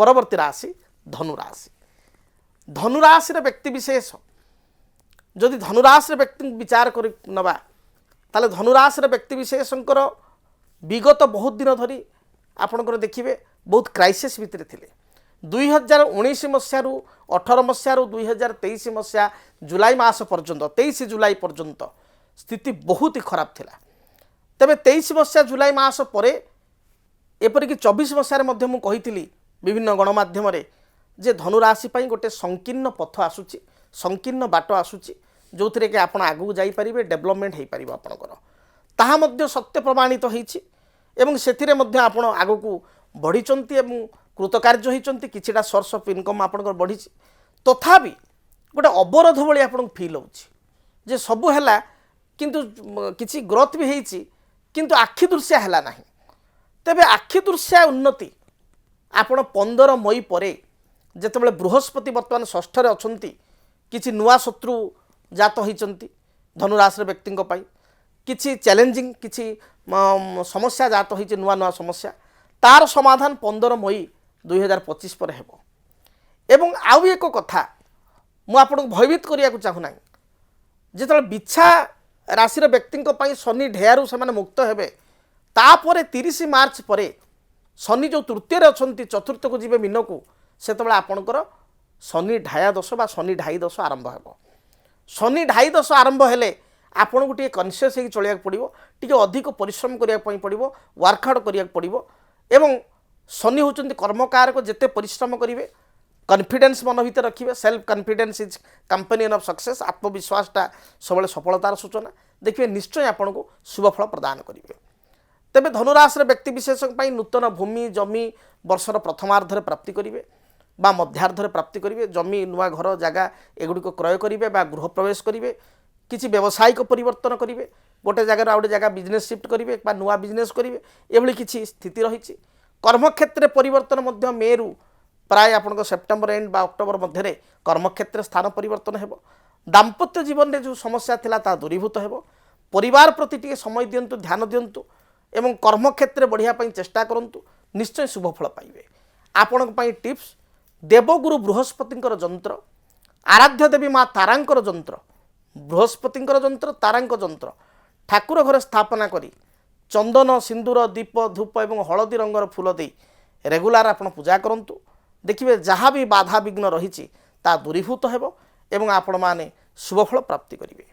परवर्ती राशि धनुराशि। धनुराशि व्यक्तिशेष जदि धनुराशि व्यक्ति विचार कर नवा ताले धनुराशि व्यक्तिशेषकर विगत बहुत दिन धरी आपणकर देखिए बहुत क्राइसिस भितर थे 2019 मसीह 18 मसीह 2023 मसीहा जुलाई मास पर्यंत 23 जुलाई पर्यंत स्थिति बहुत ही खराब थिला। तेबे 23 मसीहा जुलाई मास परे एपरिक 24 मसीह मु कही विभिन्न गणमाध्यम जे धनुराशि गोटे संकीर्ण पथ आसूची संकीर्ण बाट आसूची जो थे कि आप आगू जापर डेभलपमेंट हो पार आपणकर ताहा मध्य सत्य प्रमाणित होईछि एवं सेथिरे मध्य आपण आगू बढ़ी कृतकार्य होती किछिटा सोर्स ऑफ इनकम आपणकर बढ़ी तथापि गोटे अवरोध भाई आपन फिल हो सबू है किंतु किछि ग्रोथ भी होईछि किंतु आखि दृश्य है ना। तेबे आखि दृश्य उन्नति आपण 15 मई परे जेतेबेले बृहस्पति वर्तमान षष्ठ अच्छा किछि नुआ शत्रु जात होइचंती धनुराशि व्यक्ति किछि चैलेंजिंग किछि समस्या जात होइछि नुआ नुआ समस्या तार समाधान 15 मई 2025 पर हेबो। एवं आउ एक कथा मु आपन भयभीत करिया को चाहू ना जेतेबेले बिछा राशि व्यक्ति शनि ढेयारू से मुक्त हेबे तापर 30 मार्च पर शनि जो तृतीय अच्छा चतुर्थ को जीवे मीन को से आपणकर शनि ढाया दश बा शनि ढाई दश आरंभ हो। शनि ढाई दश आरंभ हेले आपन को कनसीयस हो चलिया पड़ो टी अधिक परिश्रम करने पड़ो वर्कआउट करिया पड़ो एवं शनि होचंती कर्मकारक जेते परिश्रम करेंगे कॉन्फिडेंस मन भीतर रखिए self confidence is companion of success आत्मविश्वासटा सब सफलतार सूचना देखिए निश्चय आपन को शुभफल प्रदान करेंगे। तेबे धनुराशि व्यक्तिशेष नूतन भूमि जमी वर्षर प्रथमार्धर प्राप्ति करेंगे बा मध्यार्धर प्राप्ति करेंगे जमी नुआ घर जगह एगुड़िक क्रय करेंगे बा गृह प्रवेश करेंगे किसी व्यावसायिक परिवर्तन करेंगे गोटे जगह गोटे जगह बिजनेस शिफ्ट करेंगे बा नुआ बिजनेस करेंगे एभली किसी स्थिति रही। कर्मक्षेत्र परिवर्तन मध्य मे रु प्राय आपन सेप्टेम्बर एंड बा अक्टोबर मध्य कर्मक्षेत्र स्थान परिवर्तन हेबो। दाम्पत्य जीवन में जो समस्या थिला ता दूरीभूत हेबो। परिवार प्रति टिके समय दियंतु ध्यान दियंतु एवं कर्मक्षेत्र बढ़िया पई चेष्टा करंतु निश्चय शुभफल पाइबे। आपन पई टिप्स देवगुरु बृहस्पतिंकर जंत्र आराध्य देवी माँ तारांकर जंत्र बृहस्पतिंकर जंत्र तारांक जंत्र ठाकुर घरे स्थापना करी चंदन सिंदूर दीप धूप एवं हलदी रंगर फूल दे रेगुलार आपन पूजा करंतु देखिए जहाँ भी बाधा विघ्न रही ता दूरीभूत हेबो एवं आपण माने शुभफल प्राप्ति करिवे।